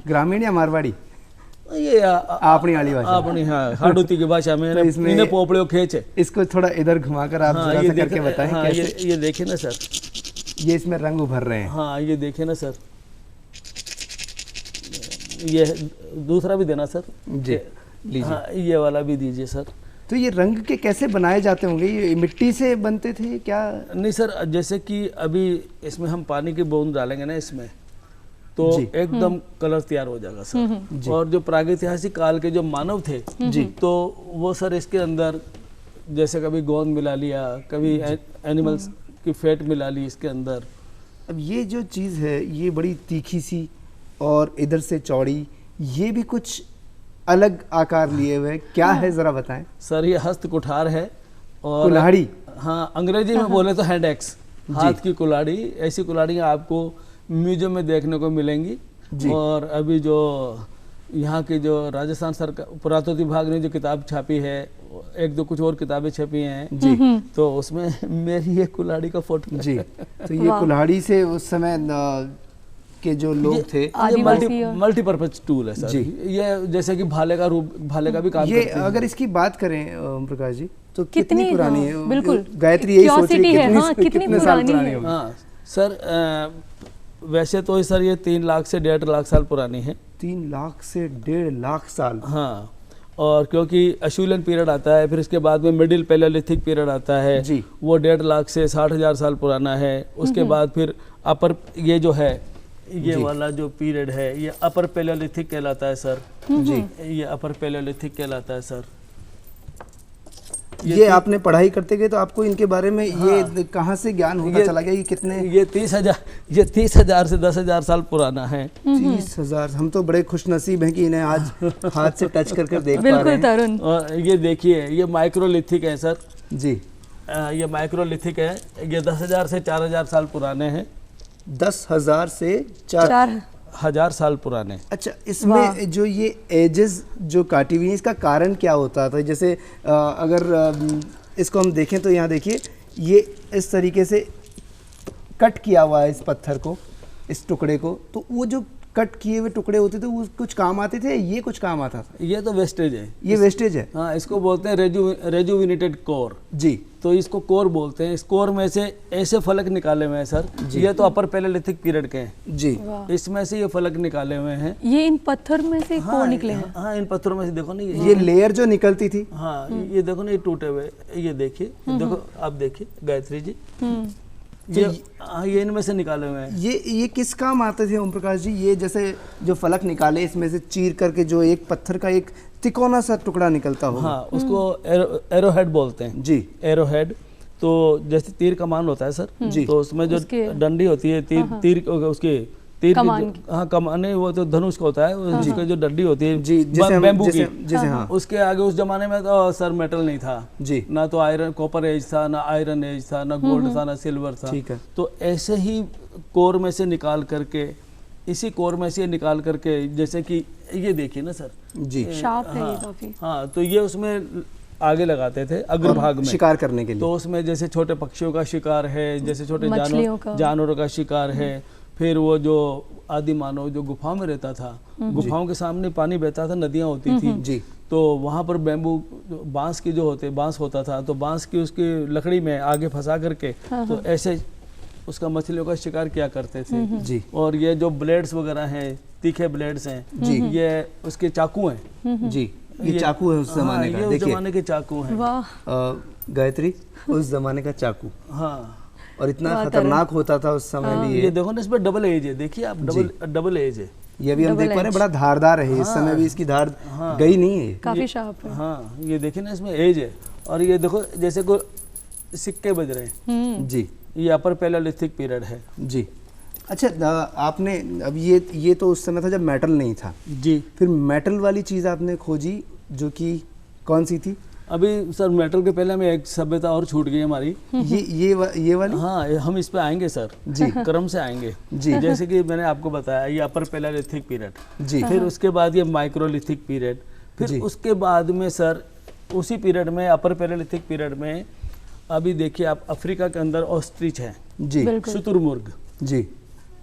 ग्रामीण या मारवाड़ी? ये आपनी वाली भाषा, अपनी हाँ हाडूती की भाषा में तो इसमें इन्हें पोपलियो खेचे। इसको थोड़ा इधर घुमाकर आप हाँ, जरा ये सा करके बताएं हाँ, कैसे? ये देखे ना सर, ये इसमें रंग उभर रहे हैं। हाँ ये देखे ना सर, ये दूसरा भी देना सर जी, लीजिए। हाँ ये वाला भी दीजिए सर। तो ये रंग के कैसे बनाए जाते होंगे? ये मिट्टी से बनते थे क्या? नहीं सर, जैसे कि अभी इसमें हम पानी की बूंद डालेंगे ना इसमें, तो एकदम कलर तैयार हो जाएगा सर। और जो प्रागैतिहासिक काल के जो मानव थे जी, तो वो सर इसके अंदर जैसे कभी गोंद मिला लिया, कभी एनिमल्स की फैट मिला ली इसके अंदर। अब ये जो चीज़ है ये बड़ी तीखी सी और इधर से चौड़ी, ये भी कुछ अलग आकार लिए हुए है, क्या है जरा बताएं? सर ये हस्त कुठार है और कुल्हाड़ी, हाँ अंग्रेजी में बोले तो हैंड एक्स, हाथ की कुल्हाड़ी। ऐसी कुल्हाड़ियाँ आपको म्यूजियम में देखने को मिलेंगी। और अभी जो यहाँ की जो राजस्थान सरकार पुरातत्व विभाग ने जो किताब छापी है, 1-2 कुछ और किताबें छपी हैं जी, तो उसमें मेरी ये कुल्हाड़ी का फोटो जी। तो ये कुल्हाड़ी से उस समय के जो लोग थे, ये मल्टीपर्पज टूल है सर जी। ये जैसे कि भाले का भी काम ये करती है। अगर इसकी बात करें ओम प्रकाश जी, तो कितनी पुरानी है? बिल्कुल, गायत्री यही सोच रही है कितनी साल पुरानी पुरानी है। होगी? हाँ सर, वैसे तो सर ये 3 लाख से 1.5 लाख साल पुरानी है। 3 लाख से 1.5 लाख साल? हाँ, और क्योंकि अशूलियन पीरियड आता है, फिर इसके बाद में मिडिल पैलेलिथिक पीरियड आता है जी, वो 1.5 लाख से 60,000 साल पुराना है। उसके बाद फिर अपर ये जो है ये वाला जो पीरियड है ये अपर पैलेलिथिक कहलाता है सर जी, ये अपर पैलेलिथिक कहलाता है सर। ये आपने पढ़ाई करते गए तो आपको इनके बारे में ये कहाँ से ज्ञान होता चला गया? ये कितने? ये 30,000 से 10,000 साल पुराना है। 30,000। हम तो बड़े खुशनसीब हैं कि इन्हें आज हाथ से टच करके देख पा रहे बिल्कुल हैं। तरुण। और ये देखिए, ये माइक्रोलिथिक है सर जी। ये माइक्रोलिथिक है, ये 10,000 से 4,000 साल पुराने हैं। 10,000 से 4,000 साल पुराने। अच्छा, इसमें जो ये एजेस जो काटी हुई हैं, इसका कारण क्या होता था? जैसे अगर इसको हम देखें तो यहाँ देखिए, ये इस तरीके से कट किया हुआ है इस पत्थर को, इस टुकड़े को। तो वो जो कट किए हुए टुकड़े होते थे वो कुछ काम आते थे, ये कुछ काम आता था? ये तो वेस्टेज है। ये वेस्टेज है। हाँ, इसको बोलते हैं रेजुविनेटेड कोर। जी। तो इसको कोर बोलते हैं। इस कोर में से ऐसे फलक निकाले हुए हैं सर। ये तो अपर पैलेलिथिक पीरियड के हैं। जी। इसमें से ये फलक निकाले हुए हैं। ये इन पत्थर में से कोर निकले हैं? हाँ, इन पत्थरों में से देखो ना, ये लेयर जो निकलती थी। हाँ, ये देखो ना, ये टूटे हुए। ये देखिए, देखो आप देखिए गायत्री जी, ये इनमें से निकाले हुए हैं। ये किस काम आते थे ओम प्रकाश जी? ये जैसे जो फलक निकाले, इसमें से चीर करके जो एक पत्थर का एक तिकोना सा टुकड़ा निकलता हो। हाँ, उसको एरोहेड बोलते हैं। जी। एरोहेड। तो जैसे तीर कमान होता है सर जी। तो उसमें जो डंडी होती है, तीर उसके तीर कमान की हाँ कमान नहीं, वो तो धनुष का होता है, उसकी जो डंडी होती है जी, बैम्बू की। जैसे हाँ। उसके आगे उस जमाने में तो सर मेटल नहीं था जी। ना, तो आयरन कॉपर एज था, ना आयरन एज था, ना गोल्ड था, ना सिल्वर था। ठीक है। तो ऐसे ही कोर में से निकाल करके, इसी कोर में से निकाल करके, जैसे कि ये देखिए ना सर जी, शार्प है ये काफी। हाँ, तो ये उसमें आगे लगाते थे अग्रभाग में शिकार करने के लिए। तो उसमें जैसे छोटे पक्षियों का शिकार है, जैसे छोटे मछलियों का। जानवरों का शिकार है। फिर वो जो आदि मानव जो गुफाओं में रहता था, गुफाओं के सामने पानी बहता था, नदियां होती थी जी। तो वहाँ पर बैम्बू बांस की जो बांस होता था, तो बांस की उसकी लकड़ी में आगे फंसा करके तो ऐसे उसका मछलियों का शिकार किया करते थे जी। और ये जो ब्लेड्स वगैरह हैं, तीखे ब्लेड्स हैं जी, ये उसके चाकू हैं जी। ये चाकू है उस जमाने का। ये उस देखिए, जमाने के चाकू हैं। वाह। गायत्री, उस जमाने का चाकू। हाँ, और इतना खतरनाक होता था उस समय भी। ये देखो ना, इसमें डबल एज है। देखिए आप, डबल एज है। ये भी हम देख पा रहे हैं, बड़ा धारदार है। इस समय भी इसकी धार गई नहीं है। काफी शार्प है। हाँ, ये देखिए ना, इसमें एज है। और ये देखो जैसे कोई सिक्के बज रहे हैं जी। ये अपर पैलेलिथिक पीरियड है जी। अच्छा, आपने अब ये तो उस समय था जब मेटल नहीं था जी। फिर मेटल वाली चीज़ आपने खोजी, जो कि कौन सी थी? अभी सर मेटल के पहले में एक सभ्यता और छूट गई हमारी। ये वाली? हाँ, हम इस पे आएंगे सर जी, क्रम से आएंगे जी। जैसे कि मैंने आपको बताया, ये अपर पैलेलिथिक पीरियड जी। फिर उसके बाद ये माइक्रोलिथिक पीरियड, फिर उसके बाद में सर उसी पीरियड में, अपर पैलेलिथिक पीरियड में, अभी देखिए आप, अफ्रीका के अंदर ऑस्ट्रिच है जी, शुतुरमुर्ग जी।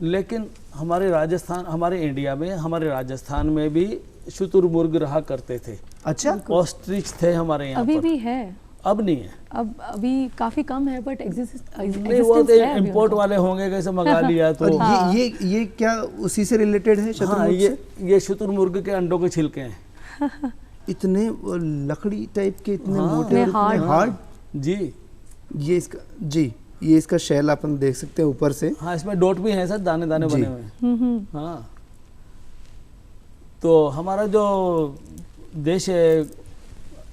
लेकिन हमारे राजस्थान, हमारे इंडिया में, हमारे राजस्थान में भी शुतुरमुर्ग रहा करते थे। अच्छा, ऑस्ट्रिच थे हमारे यहाँ अभी पर। भी है? अब नहीं है। अब अभी काफी कम है, बट नहीं, वो तो इम्पोर्ट वाले होंगे, कैसे मंगा लिया तो। और ये क्या उसी से रिलेटेड है? हाँ, ये शुतुरमुर्ग के अंडों के छिलके हैं। इतने लकड़ी टाइप के, इतने हाँ, मोटे, इतने हार्ड जी। ये इसका जी, ये इसका शेल अपन देख सकते हैं ऊपर से। हाँ, इसमें डॉट भी हैं सर, दाने दाने बने हुए। हाँ, तो हमारा जो देश है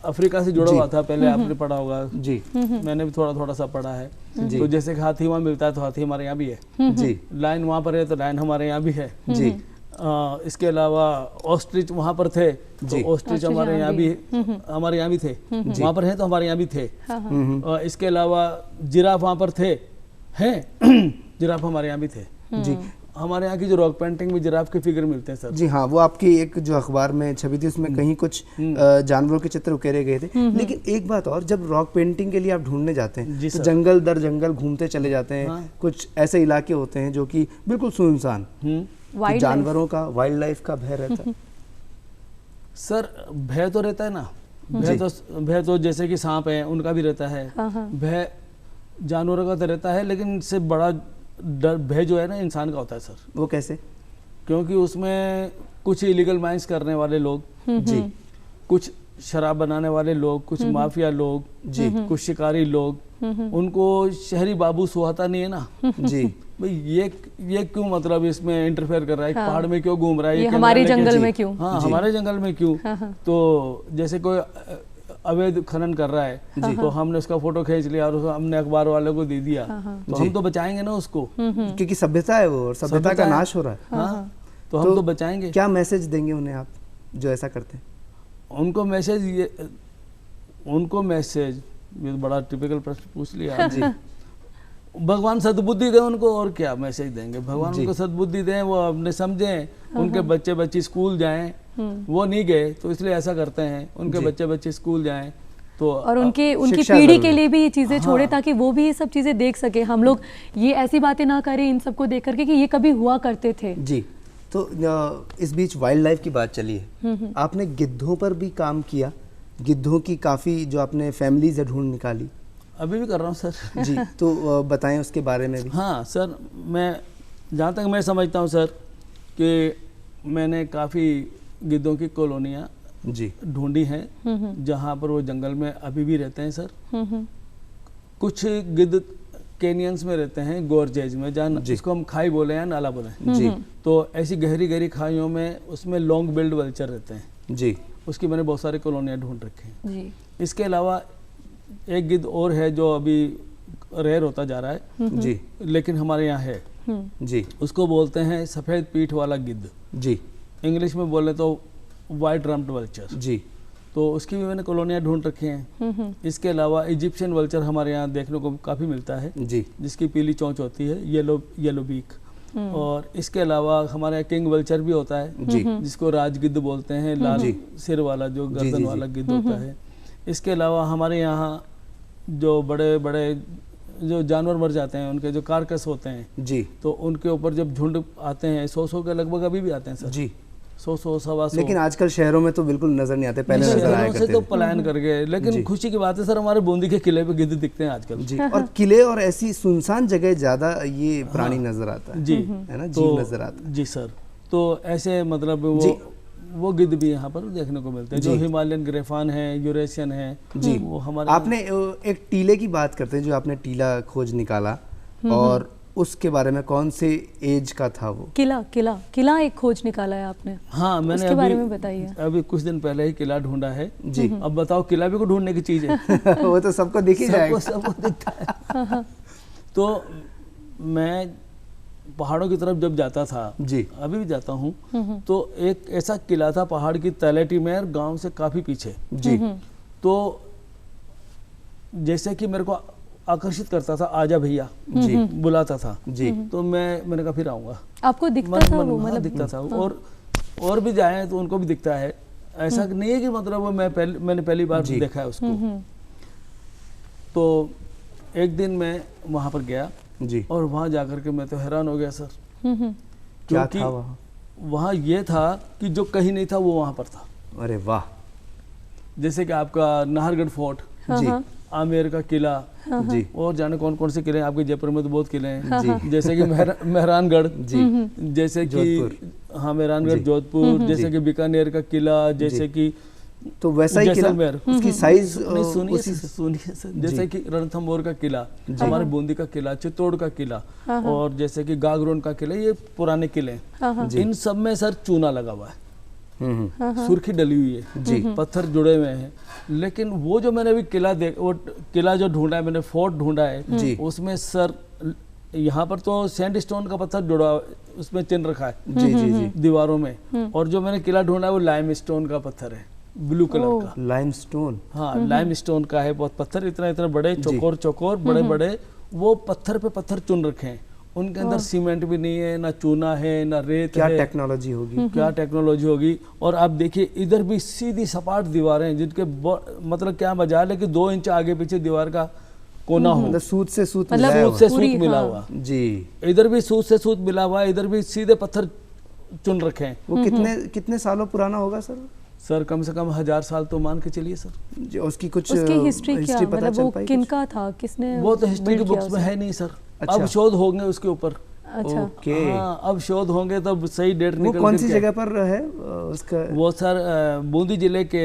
अफ्रीका से जुड़ा हुआ था, पहले आपने पढ़ा होगा जी। मैंने भी थोड़ा थोड़ा सा पढ़ा है। तो जैसे कि हाथी वहाँ मिलता है तो हाथी हमारे यहाँ भी है जी। लायन वहाँ पर है तो लायन हमारे यहाँ भी है जी। इसके अलावा ऑस्ट्रिच वहाँ पर थे तो ऑस्ट्रिच हमारे यहाँ भी थे। वहाँ पर हैं तो हमारे यहाँ भी थे। इसके अलावा जिराफ वहाँ पर थे, हैं जिराफ हमारे यहाँ भी थे जी। हमारे यहाँ की जो रॉक पेंटिंग में जिराफ के फिगर मिलते हैं सर। जी हाँ, वो आपकी एक जो अखबार में छवि थी उसमें कहीं कुछ जानवरों के चित्र उकेरे गए थे। लेकिन एक बात और, जब रॉक पेंटिंग के लिए आप ढूंढने जाते हैं तो जंगल दर जंगल घूमते चले जाते हैं। कुछ ऐसे इलाके होते हैं जो कि बिल्कुल सुनसान, तो जानवरों का, वाइल्ड लाइफ का भय रहता है? सर भय तो रहता है ना, भय तो जैसे कि सांप है उनका भी रहता है, भय जानवरों का तो रहता है, लेकिन इससे बड़ा डर भय जो है ना इंसान का होता है सर। वो कैसे? क्योंकि उसमें कुछ इलीगल माइंस करने वाले लोग जी, कुछ शराब बनाने वाले लोग, कुछ माफिया लोग जी, कुछ शिकारी लोग, उनको शहरी बाबू सुहाता नहीं है ना जी। भाई ये क्यों, मतलब इसमें इंटरफेयर कर रहा है, पहाड़ में क्यों घूम रहा है, ये हमारे जंगल में क्यों, हाँ हमारे जंगल में क्यों। तो जैसे कोई अवैध खनन कर रहा है तो हमने उसका फोटो खींच लिया और उसको हमने अखबार वालों को दे दिया, तो हम तो बचाएंगे ना उसको, क्योंकि सभ्यता है वो, और सभ्यता का नाश हो रहा है। हाँ, तो हम तो बचाएंगे। क्या मैसेज देंगे उन्हें आप जो ऐसा करते हैं? उनको मैसेज ये बड़ा टिपिकल प्रश्न पूछ लिया जी। भगवान सद्बुद्धि दें उनको, और क्या मैसेज देंगे? भगवान उनको सद्बुद्धि दें, वो अपने समझें, उनके बच्चे बच्चे स्कूल जाएं, वो नहीं गए तो इसलिए ऐसा करते हैं, उनके बच्चे बच्चे स्कूल जाएं तो और उनकी पीढ़ी के लिए भी ये चीज़ें छोड़े ताकि वो भी ये सब चीज़ें देख सके। हम लोग ये ऐसी बातें ना करें इन सबको देख करके कि ये कभी हुआ करते थे जी। तो इस बीच वाइल्ड लाइफ की बात चली है, आपने गिद्धों पर भी काम किया, गिद्धों की काफ़ी जो आपने फैमिलीज है ढूंढ निकाली। अभी भी कर रहा हूँ सर। जी, तो बताएं उसके बारे में भी। हाँ सर, मैं जहाँ तक मैं समझता हूँ सर कि मैंने काफ़ी गिद्धों की कॉलोनियाँ जी ढूंढी हैं जहाँ पर वो जंगल में अभी भी रहते हैं सर। कुछ गिद्ध केनियंस में रहते हैं, गोरजेज में, जहाँ जिसको हम खाई बोले या नाला बोले जी। तो ऐसी गहरी गहरी खाइयों में उसमें लॉन्ग बिल्ड वल्चर रहते हैं जी। उसकी मैंने बहुत सारी कॉलोनियाँ ढूंढ रखी हैं जी। इसके अलावा एक गिद्ध और है जो अभी रेयर होता जा रहा है जी, लेकिन हमारे यहाँ है जी, उसको बोलते हैं सफ़ेद पीठ वाला गिद्ध, जी, इंग्लिश में बोले तो वाइट रम्प्ड वल्चर जी। तो उसकी भी मैंने कॉलोनियाँ ढूंढ रखी हैं। इसके अलावा इजिप्शियन वल्चर हमारे यहाँ देखने को काफ़ी मिलता है जी, जिसकी पीली चोंच होती है, येलो बीक। और इसके अलावा हमारे यहाँ किंग वल्चर भी होता है जी, जिसको राजगिद्ध बोलते हैं, लाल सिर वाला जो गर्दन वाला गिद्ध होता है। इसके अलावा हमारे यहाँ जो बड़े बड़े जो जानवर मर जाते हैं उनके जो कारकस होते हैं जी, तो उनके ऊपर जब झुंड आते हैं 100 के लगभग अभी भी आते हैं सर जी। 100 सवा 100। लेकिन आजकल शहरों में तो बिल्कुल नजर नहीं आते, पहले नजर आया शहरों से करते तो थे। पलायन कर गए, लेकिन खुशी की बात है सर हमारे बूंदी के किले पे गिद्ध दिखते हैं आजकल जी। और किले और ऐसी सुनसान जगह ज्यादा ये प्राणी नजर आता है जी, है ना, जीव नजर आता है जी सर। तो ऐसे मतलब वो गिद्ध भी यहाँ पर देखने को मिलते हैं जो हिमालयन ग्रेफान है, यूरेशियन है जी। वो हमारे आपने एक टीले की बात करते हैं, जो आपने टीला खोज निकाला, और उसके बारे में कौन से एज का था वो? किला एक खोज निकाला है आपने। हाँ, मैंने उसके बारे में बताइए। अभी कुछ दिन पहले ही किला ढूंढा है जी। अब बताओ, किला भी को ढूंढने की चीज है वो तो सबको दिख ही जाएगा, सबको दिखता है। तो मैं पहाड़ों की तरफ जब जाता था जी, अभी भी जाता हूँ, तो एक ऐसा किला था पहाड़ की तलहटी में, गांव से काफी पीछे जी। तो जैसे कि मेरे को आकर्षित करता था, आजा भैया जी, बुलाता था जी। तो मैंने कहा फिर आऊंगा। आपको दिखता था वो? मतलब दिखता था और भी जाए तो उनको भी दिखता है, ऐसा नहीं है कि मतलब वो मैंने पहली बार देखा है उसको। तो एक दिन मैं वहां पर गया जी, और वहां जाकर के मैं तो हैरान हो गया सर। क्या था वहाँ? वहाँ ये था कि जो कहीं नहीं था वो वहां पर था। अरे वाह। जैसे कि आपका नाहरगढ़ फोर्ट जी, आमेर का किला जी, और जाने कौन कौन से किले हैं आपके जयपुर में तो बहुत किले हैं जैसे कि मेहरानगढ़ जी, जैसे कि हाँ मेहरानगढ़ जोधपुर, जैसे कि बीकानेर का किला, जैसे कि तो वैसा ही किला, उसकी साइज सुनिए सर, जैसे कि रणथंभौर का किला, हमारे बूंदी का किला, चित्तौड़ का किला, और जैसे कि गागरोन का किला, ये पुराने किले हैं। इन सब में सर चूना लगा हुआ है, सुर्खी डली हुई है जी, पत्थर जुड़े हुए हैं। लेकिन वो जो मैंने अभी वो किला जो ढूंढा है मैंने, फोर्ट ढूंढा है, उसमें सर यहाँ पर तो सैंड स्टोन का पत्थर जुड़ा, उसमें चिन्ह रखा है जी जी जी दीवारों में। और जो मैंने किला ढूंढा है वो लाइम स्टोन का पत्थर है, ब्लू कलर का। Lime stone? हाँ, लाइम स्टोन का है, बहुत पत्थर इतना इतना बड़े, चौकोर बड़े बड़े, वो पत्थर पे पत्थर चुन रखे हैं। उनके अंदर सीमेंट भी नहीं है, ना चूना है, ना रेत क्या है। टेक्नोलॉजी होगी, क्या टेक्नोलॉजी होगी। और आप देखिए इधर भी सीधी सपाट दीवारें हैं जिनके मतलब क्या मजाल है कि 2 इंच आगे पीछे दीवार का कोना हो, मतलब सूत से सूत मिला हुआ जी। इधर भी सूत से सूत मिला हुआ, इधर भी सीधे पत्थर चुन रखे हैं। वो कितने सालों पुराना होगा सर? सर कम से कम 1000 साल तो मान के चलिए सर। उसकी कुछ हिस्ट्री क्या, मतलब वो किनका था, किसने? वो तो हिस्ट्री की बुक्स में है नहीं सर। अच्छा। अब शोध होंगे उसके ऊपर। अच्छा। ओके। हाँ, अब शोध होंगे तब सही डेट निकल। वो कौन सी जगह पर है उसका? वो सर बूंदी जिले के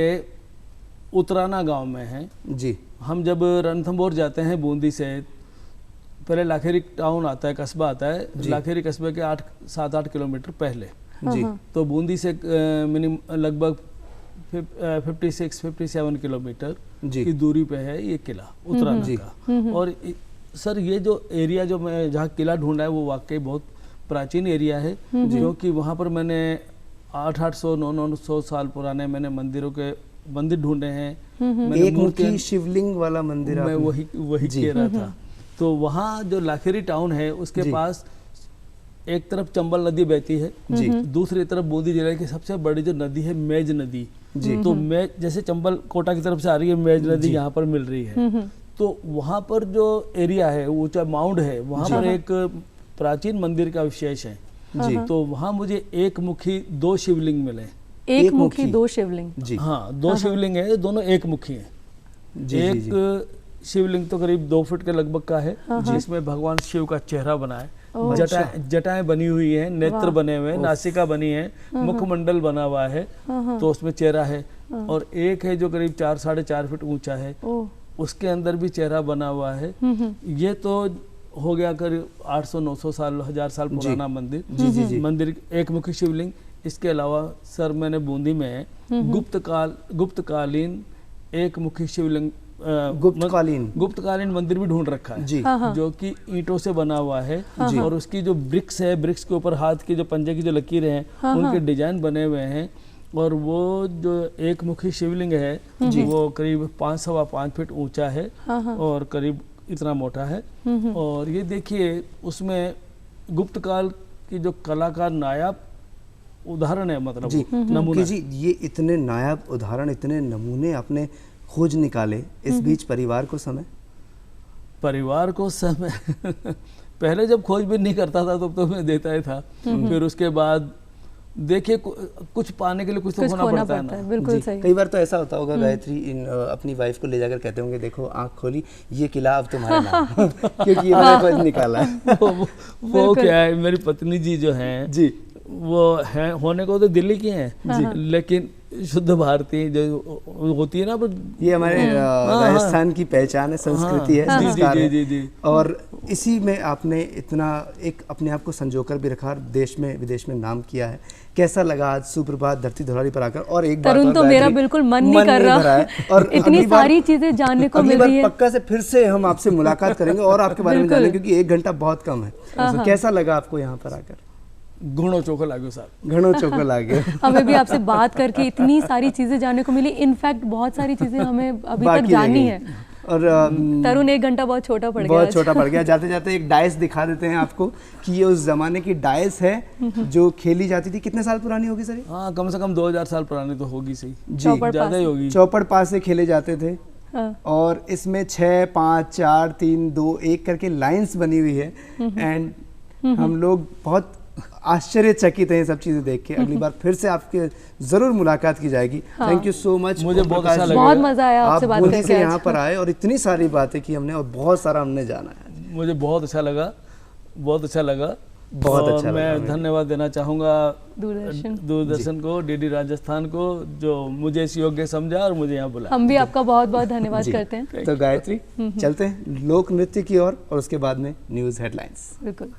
उतराना गांव में है जी। हम जब रणथंभौर जाते हैं बूंदी से, पहले लाखेरी टाउन आता है, कस्बा आता है, लाखेरी कस्बे के 7-8 किलोमीटर पहले जी। तो बूंदी से लगभग 56-57 किलोमीटर जी। की दूरी पे है ये किला उत्तराखंड का। और सर ये जो एरिया जो मैं जहाँ किला ढूंढा है वो वाकई बहुत प्राचीन एरिया है, क्योंकि वहाँ पर मैंने 800-900 साल पुराने मैंने मंदिर ढूंढे हैं। मैंने एक मुखी शिवलिंग वाला मंदिर मैं आपने- वही कह रहा था। तो वहाँ जो लाखेरी टाउन है उसके पास एक तरफ चंबल नदी बहती है जी, दूसरी तरफ बूंदी जिले की सबसे बड़ी जो नदी है मेज नदी जी। तो मेज जैसे चंबल कोटा की तरफ से आ रही है, मेज नदी यहाँ पर मिल रही है। तो वहाँ पर जो एरिया है ऊंचा माउंट है, वहाँ पर एक प्राचीन मंदिर का विशेष है जी। तो वहाँ मुझे एक मुखी 2 शिवलिंग मिले। एक मुखी 2 शिवलिंग जी। हाँ, 2 शिवलिंग है, दोनों एक मुखी हैं। एक शिवलिंग तो करीब 2 फुट के लगभग का है, जिसमें भगवान शिव का चेहरा बना है, जटाएं बनी हुई हैं, नेत्र बने हुए हैं, नासिका बनी है, मुखमंडल बना हुआ है, तो उसमें चेहरा है। और एक है जो करीब 4-4.5 फुट ऊंचा है, उसके अंदर भी चेहरा बना हुआ है। ये तो हो गया करीब 800-900 साल 1000 साल पुराना मंदिर। जी। मंदिर एक मुखी शिवलिंग। इसके अलावा सर मैंने बूंदी में गुप्तकालीन एक मुखी शिवलिंग गुप्तकालीन मंदिर भी ढूंढ रखा है जी, जो कि ईंटों से बना हुआ है और उसकी जो ब्रिक्स है, ब्रिक्स के ऊपर हाथ की जो पंजे की जो लकीरें हैं उनके डिजाइन बने हुए हैं। और वो जो एक मुखी शिवलिंग है वो करीब 5-5 फीट ऊंचा है और करीब इतना मोटा है। और ये देखिए उसमें गुप्त काल की जो कला का नायाब उदाहरण है, मतलब जी नमूना जी। ये इतने नायाब उदाहरण, इतने नमूने आपने खोज निकाले, इस बीच परिवार को समय पहले जब खोज भी नहीं करता था तो मैं देता ही था। फिर उसके बाद देखिए कुछ पाने के लिए कुछ तो खोना पड़ता है ना। बिल्कुल सही। कई बार तो ऐसा होता होगा गायत्री अपनी वाइफ को ले जाकर कहते होंगे देखो आंख खोली, ये किला अब तुम्हारे नाम क्योंकि ये मैंने खोज निकाला है। वो क्या है, मेरी पत्नी जी जो हैं जी, वो है होने को तो दिल्ली की हैं, लेकिन शुद्ध भारतीय जो होती है ना, ये हमारे राजस्थान की पहचान है, संस्कृति है, संस्कार है। जी। और इसी में आपने इतना एक अपने आप को संजोकर भी रखा, देश में विदेश में नाम किया है। कैसा लगा आज सुप्रभात धरती धुलारी पर आकर? और एक बार तरुण तो मेरा बिल्कुल मन नहीं कर रहा है और इतनी सारी चीजें जानने को मिल रही है। पक्का से फिर से हम आपसे मुलाकात करेंगे और आपके बारे में जानेंगे, क्योंकि 1 घंटा बहुत कम है। कैसा लगा आपको यहाँ पर आकर? घणो चोखो लागो साहब, घणो चोखो लागे। हमें भी आपसे बात करके इतनी सारी चीजें जानने को मिली। इनफैक्ट बहुत सारी चीजें हमें अभी तक जाननी है। और तरुण 1 घंटा बहुत छोटा पड़ गया, बहुत छोटा पड़ गया। जाते जाते एक डाइस दिखा देते हैं आपको कि ये उस जमाने की डाइस है जो खेली जाती थी। कितने साल पुरानी होगी सर? हाँ, कम से कम 2000 साल पुरानी तो होगी सही जी, ज्यादा ही होगी। चौपड़ पास से खेले जाते थे। और इसमें 6, 5, 4, 3, 2, 1 करके लाइंस बनी हुई है। एंड हम लोग बहुत आश्चर्यचकित हैं ये सब चीजें देख के। अगली बार फिर से आपके जरूर मुलाकात की जाएगी। थैंक यू सो मच, मुझे बहुत अच्छा लगा, बहुत मजा आया आपसे बात करके। आप से यहाँ पर आए और इतनी सारी बातें की हमने और बहुत सारा हमने जाना है। मुझे बहुत अच्छा लगा, बहुत अच्छा लगा। मैं धन्यवाद देना चाहूँगा दूरदर्शन को, डीडी राजस्थान को, जो मुझे इस योग्य समझा और मुझे यहाँ बुलाया। हम भी आपका बहुत बहुत धन्यवाद करते हैं। तो गायत्री चलते हैं लोक नृत्य की ओर और उसके बाद में न्यूज़ हेडलाइंस। बिल्कुल।